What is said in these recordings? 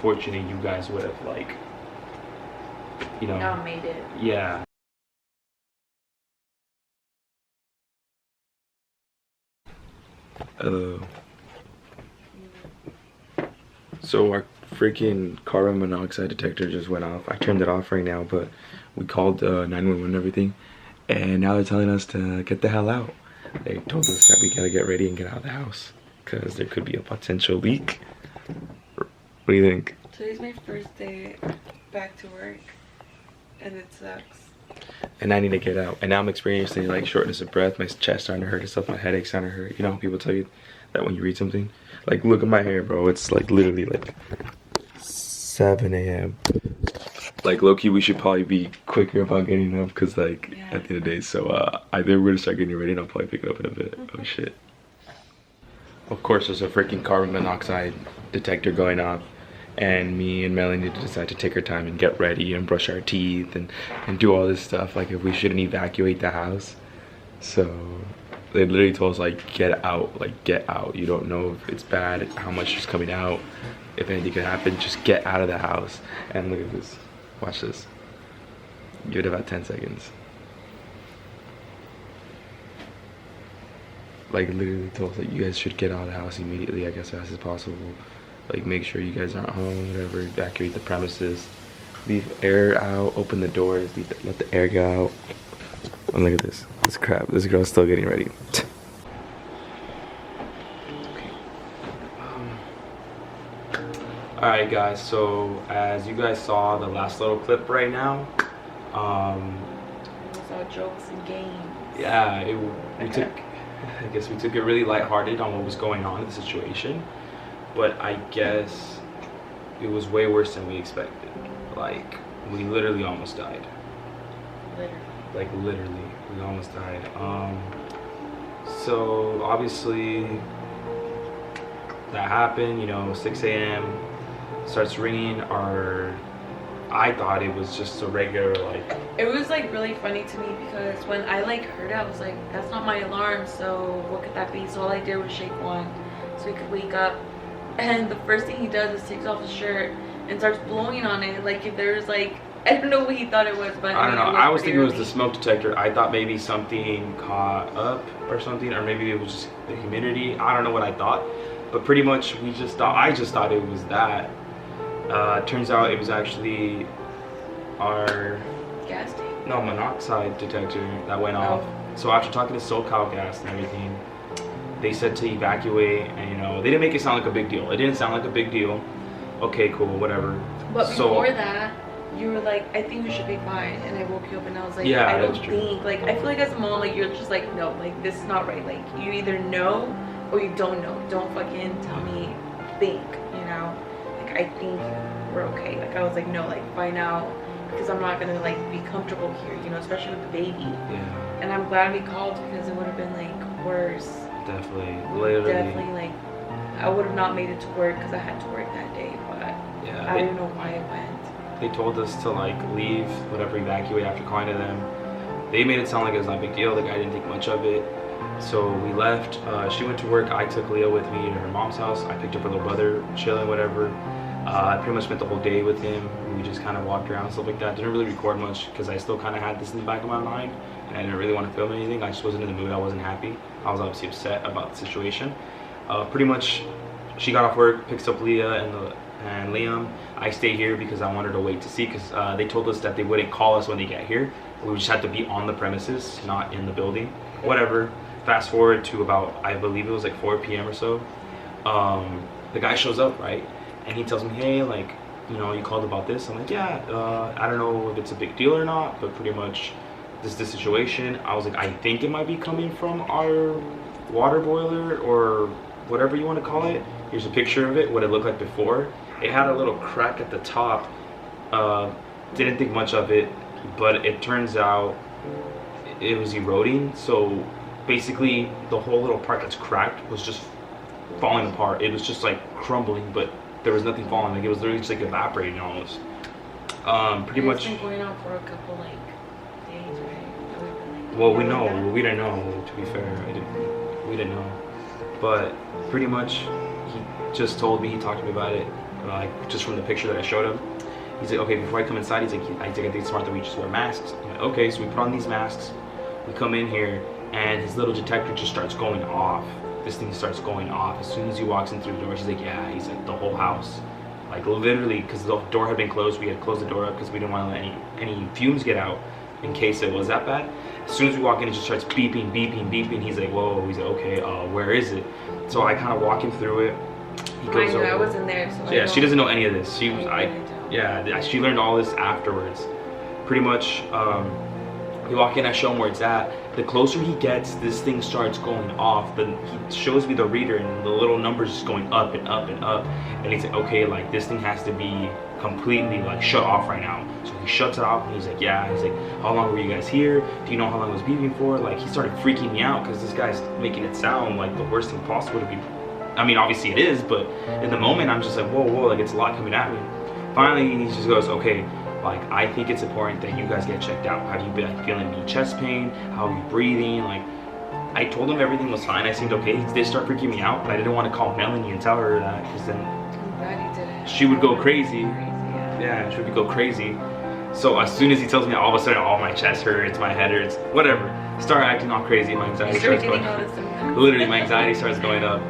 Fortunate you guys would have, like, you know, not made it. Yeah. So our freaking carbon monoxide detector just went off. I turned it off right now, but we called 911 and everything, and now they're telling us to get the hell out. They told us that we gotta get ready and get out of the house because there could be a potential leak. What do you think? Today's my first day back to work, and it sucks. And I need to get out. And now I'm experiencing like shortness of breath, my chest starting to hurt and stuff, my headache's starting to hurt. You know how people tell you that when you read something? Like, look at my hair, bro. It's like literally like 7 a.m. Like, low-key, we should probably be quicker about getting up because, like, at the end of the day. So, either we're gonna start getting ready and I'll probably pick it up in a bit. Oh, shit. Of course, there's a freaking carbon monoxide detector going off. And me and Melanie decide to take our time and get ready and brush our teeth and do all this stuff, like if we shouldn't evacuate the house. So they literally told us, like, get out, like, get out. You don't know if it's bad, how much is coming out, if anything could happen, just get out of the house. And look at this, watch this. Give it about 10 seconds. Like, literally told us that you guys should get out of the house immediately, I guess, as fast as possible. Like, make sure you guys aren't home, whatever, evacuate the premises. Leave air out, open the doors, let the air go out. And look at this, this crap, this girl's still getting ready. Alright guys, so as you guys saw the last little clip right now, It was all jokes and games. Yeah, I guess we took it really lighthearted on what was going on in the situation. But I guess it was way worse than we expected. Like, we literally almost died. Literally. Like, literally, we almost died. So obviously that happened, you know, 6 a.m. starts ringing. I thought it was just a regular, like, it was like really funny to me because when I like heard it, I was like, that's not my alarm, so what could that be? So all I did was shake one so he could wake up. And the first thing he does is takes off his shirt and starts blowing on it, like if there's like, I don't know what he thought it was, but I don't know. I was thinking it was the smoke detector. I thought maybe something caught up or something, or maybe it was just the humidity. I don't know what I thought, but pretty much I just thought it was that. Turns out it was actually our gas tank. No, monoxide detector that went off. So after talking to SoCal Gas and everything, they said to evacuate, and you know, they didn't make it sound like a big deal. It didn't sound like a big deal. Okay, cool, whatever. But before that, you were like, I think we should be fine, and I woke you up and I was like, yeah, I don't think, like, I feel like as a mom, like, you're just like, no, like, this is not right. Like, you either know or you don't know. Don't fucking tell me think, you know? Like, I think we're okay. Like, I was like, no, like, find out, because I'm not gonna, like, be comfortable here, you know, especially with the baby. Yeah. And I'm glad we called because it would have been, like, worse. Definitely, literally. Definitely, like, I would have not made it to work because I had to work that day, but yeah, I don't know why it went. They told us to, like, leave, whatever, evacuate after calling to them. They made it sound like it was not a big deal. The guy didn't think much of it. So we left. She went to work. I took Leah with me to her mom's house. I picked up her little brother, chilling, whatever. I pretty much spent the whole day with him. We just kind of walked around, stuff like that. Didn't really record much because I still kind of had this in the back of my mind, and I didn't really want to film anything. I just wasn't in the mood. I wasn't happy. I was obviously upset about the situation. Pretty much, she got off work, picks up Leah and Liam. I stay here because I wanted to wait to see, because they told us that they wouldn't call us when they get here. We just had to be on the premises, not in the building. Whatever. Fast forward to about, I believe it was like 4 p.m. or so. The guy shows up, right? And he tells me, hey, like, you know, you called about this. I'm like, yeah, I don't know if it's a big deal or not, but pretty much this is the situation. I was like, I think it might be coming from our water boiler or whatever you want to call it. Here's a picture of it, what it looked like before. It had a little crack at the top. Didn't think much of it, but it turns out it was eroding. So basically the whole little part that's cracked was just falling apart. It was just like crumbling, but there was nothing falling. Like, it was literally just like evaporating almost. Pretty much. It's been going on for a couple like days, right? Well, we know. We didn't know. To be fair, we didn't know. But pretty much, he just told me. He talked to me about it. like just from the picture that I showed him. He's like, okay, before I come inside, he's like, I think it's smart that we just wear masks. I'm like, okay, so we put on these masks. We come in here, and his little detector just starts going off. This thing starts going off as soon as he walks in through the door. She's like, yeah. He's like, the whole house, like literally, because the door had been closed. We had closed the door up because we didn't want to let any fumes get out in case it was that bad. As soon as we walk in, it just starts beeping, beeping, beeping. He's like, whoa. He's like, okay, where is it? So I kind of walk him through it. He goes over. I wasn't there, so yeah, she doesn't know any of this. She learned all this afterwards. Pretty much, we walk in, I show him where it's at. The closer he gets, this thing starts going off. Then he shows me the reader, and the little numbers just going up and up and up. And he's like, okay, like this thing has to be completely like shut off right now. So he shuts it off, and he's like, yeah. He's like, how long were you guys here? Do you know how long it was beeping for? Like, he started freaking me out because this guy's making it sound like the worst thing possible to be. I mean, obviously it is, but in the moment, I'm just like, whoa, whoa, like it's a lot coming at me. Finally, he just goes, okay, like I think it's important that you guys get checked out. Have you been feeling any chest pain? How are you breathing? Like, I told him everything was fine. I seemed okay. He did start freaking me out, but I didn't want to call Melanie and tell her that because then she would go crazy. Yeah, she would go crazy. So as soon as he tells me, all of a sudden, all my chest hurts, my head hurts, whatever. Start acting all crazy. My anxiety starts going up. Literally, my anxiety starts going up.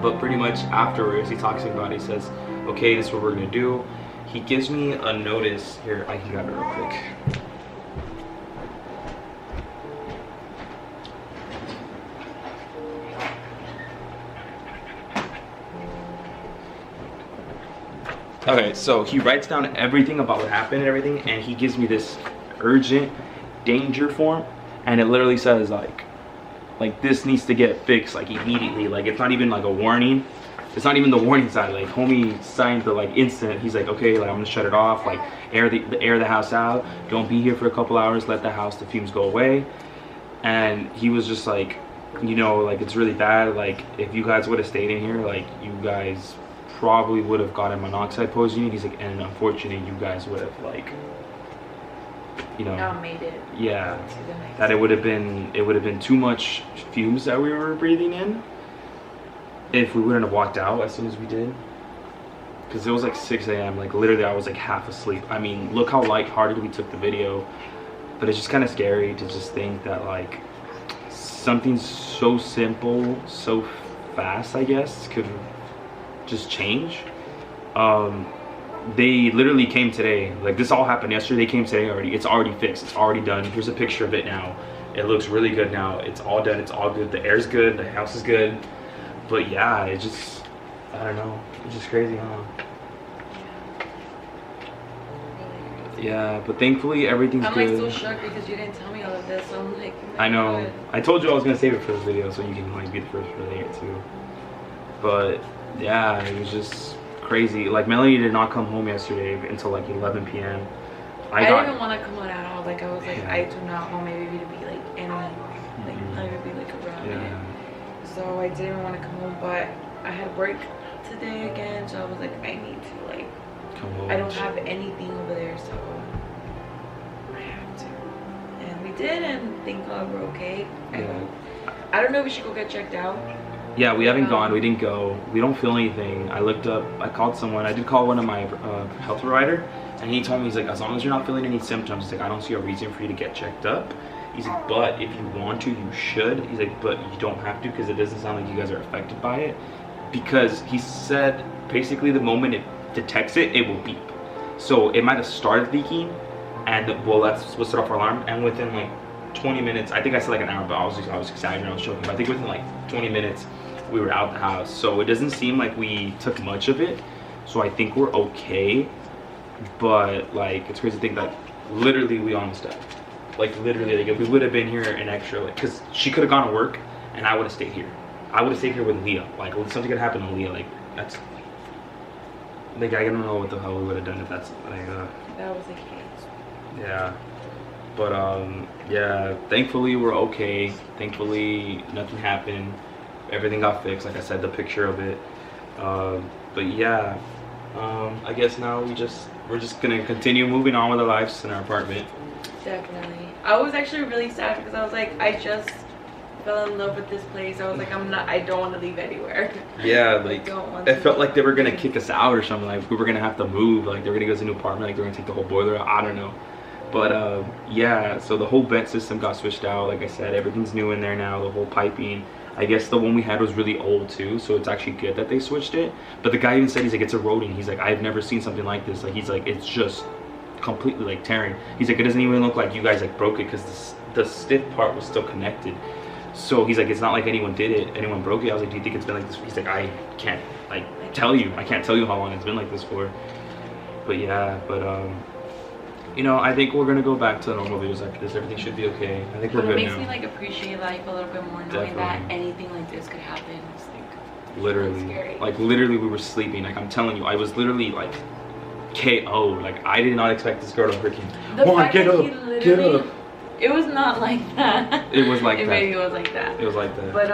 But pretty much afterwards, he talks to me about it. He says, okay, this is what we're gonna do. He gives me a notice. Here, I can grab it real quick. Okay, so he writes down everything about what happened and everything, and he gives me this urgent danger form, and it literally says like this needs to get fixed like immediately. Like, it's not even like a warning. It's not even the warning side. Like, homie signed the like instant. He's like, okay, like I'm gonna shut it off. Like, air the house out. Don't be here for a couple hours. Let the fumes go away. And he was just like, you know, like it's really bad. Like, if you guys would have stayed in here, like you guys probably would have gotten monoxide poisoning. He's like, and unfortunately, you guys would have like, you know, not made it. Yeah, that it would have been too much fumes that we were breathing in if we wouldn't have walked out as soon as we did. Because it was like 6 a.m. Like literally, I was like half asleep. I mean, look how lighthearted we took the video, but it's just kind of scary to just think that like something so simple, so fast, I guess, could just change. They literally came today. Like, this all happened yesterday. They came today already. It's already fixed. It's already done. Here's a picture of it now. It looks really good now. It's all done. It's all good. The air's good. The house is good. But yeah, it just, I don't know. It's just crazy, huh? Yeah, but thankfully everything's good. I'm like so shocked because you didn't tell me all of this. So I'm like, I know. God. I told you I was gonna save it for this video so you can like be the first to relate it too. But yeah, it was just crazy. Like, Melanie did not come home yesterday until like 11 p.m. I didn't even want to come out at all. Like, I was like, yeah. I do not want my baby to be like any, like I would be like around yeah. it. So I didn't want to come home, but I had work today again, so I was like, I need to like come home. I don't have anything over there, so I have to. And we did, and thank God we're okay. Yeah. I don't know if we should go get checked out. Yeah, we haven't gone. We didn't go. We don't feel anything. I looked up. I called someone. I did call one of my health provider, and he told me, he's like, as long as you're not feeling any symptoms, he's like, I don't see a reason for you to get checked up. He's like, but if you want to, you should. He's like, but you don't have to because it doesn't sound like you guys are affected by it. Because he said basically the moment it detects it, it will beep. So it might have started leaking, and well, that's what set off our alarm. And within like 20 minutes, I think I said like an hour, but I was exaggerating. I was joking. But I think within like 20 minutes, we were out the house. So it doesn't seem like we took much of it. So I think we're okay. But like, it's crazy to think that literally we almost died. Like literally, like if we would have been here an extra, like, because she could have gone to work and I would have stayed here. I would have stayed here with Leah. Like, something could happen to Leah. Like, that's like, I don't know what the hell we would have done if that's like that was the case. Yeah. But yeah, thankfully we're okay. Thankfully nothing happened. Everything got fixed, like I said, the picture of it. But yeah, I guess now we're just gonna continue moving on with our lives in our apartment. Definitely. I was actually really sad because I was like, I just fell in love with this place. I was like, I don't want to leave anywhere. Yeah, I like don't want it to felt leave. like they were gonna kick us out or something. Like we were gonna have to move. Like they were gonna go to a new apartment. Like they were gonna take the whole boiler out. I don't know. But yeah, so the whole vent system got switched out. Like I said, everything's new in there now. The whole piping. I guess the one we had was really old too, so it's actually good that they switched it. But the guy even said, he's like, it's eroding. He's like, I've never seen something like this. Like he's like, it's just completely like tearing. He's like, it doesn't even look like you guys like broke it because the stiff part was still connected. So he's like, it's not like anyone did it, anyone broke it. I was like, do you think it's been like this? He's like, I can't like tell you. I can't tell you how long it's been like this for. But yeah, you know, I think we're gonna go back to the normal videos after this. Everything should be okay. I think we're good now. It makes me like appreciate life a little bit more, knowing that anything like this could happen. It's like literally scary. Like literally we were sleeping. Like I'm telling you, I was literally like KO. Like I did not expect this girl to freaking come on, get up, get up. It was not like that. It was like that. Maybe it was like that. It was like that. But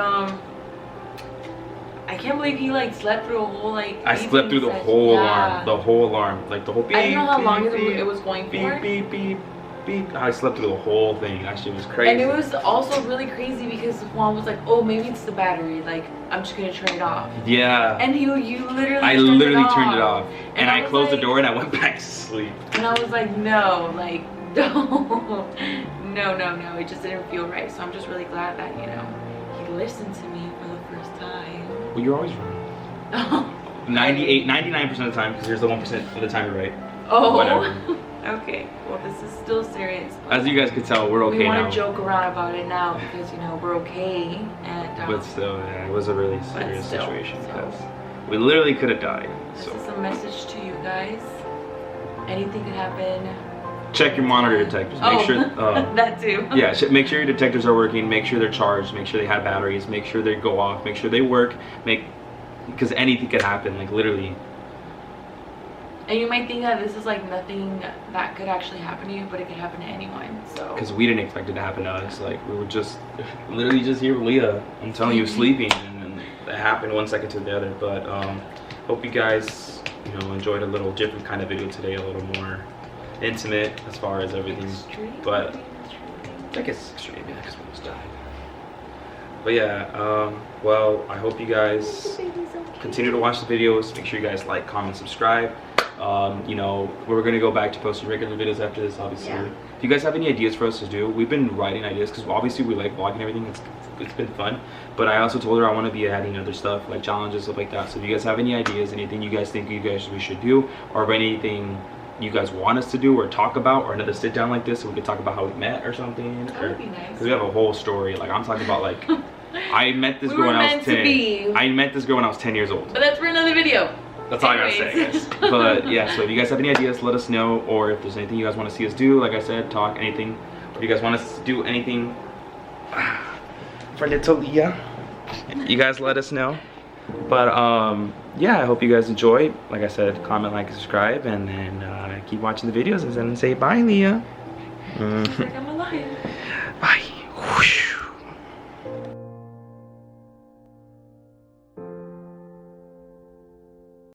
I can't believe he like slept through a whole like. I slept through the whole alarm. The whole alarm. Like the whole beep. I don't know how long beep, it was going for. Beep beep beep beep. I slept through the whole thing. That shit was crazy. And it was also really crazy because Juan was like, "Oh, maybe it's the battery. Like, I'm just gonna turn it off." Yeah. And you literally. I literally turned it off. And I closed the door and I went back to sleep. And I was like, no, like, don't. No. It just didn't feel right. So I'm just really glad that, you know, he listened to me for the first time. Well, you're always right. 99% of the time, because there's the 1% of the time you're right. Oh. Whatever. Okay. Well, this is still serious. As you guys could tell, we're okay now. We want to joke around about it now because, you know, we're okay. And but still, yeah, it was a really serious situation so because we literally could have died. This So is a message to you guys. Anything could happen. check your monitor detectors. Make sure that too. Yeah, make sure your detectors are working. Make sure they're charged. Make sure they have batteries. Make sure they go off. Make sure they work. Because anything could happen. Like literally. And you might think that this is like nothing that could actually happen to you, but it could happen to anyone. So. Because we didn't expect it to happen to us. Like we were just literally just here with Leah. I'm telling you, sleeping, and it happened 1 second to the other. But hope you guys, you know, enjoyed a little different kind of video today. A little more intimate as far as everything. But I guess extreme, yeah, because we almost died. But yeah, well, I hope you guys continue to watch the videos. Make sure you guys like, comment, subscribe. You know, we're gonna go back to posting regular videos after this, obviously. Yeah. If you guys have any ideas for us to do, we've been writing ideas because obviously we like vlogging and everything. It's been fun. But I also told her I want to be adding other stuff like challenges, stuff like that. So if you guys have any ideas, anything you guys think we should do, or anything you guys want us to do or talk about, or another sit down like this so we could talk about how we met or something. That would be nice. Because we have a whole story. Like I'm talking about like I met this girl when I was 10. I met this girl when I was 10 years old. But that's for another video. That's all I gotta say, guys. But yeah, so if you guys have any ideas, let us know. Or if there's anything you guys want to see us do, like I said, talk, anything. Or if you guys want us to do anything for Natalia, you guys let us know. But yeah, I hope you guys enjoyed. Like I said, comment, like, subscribe, and then keep watching the videos and then say bye, Leah. Like I'm alive.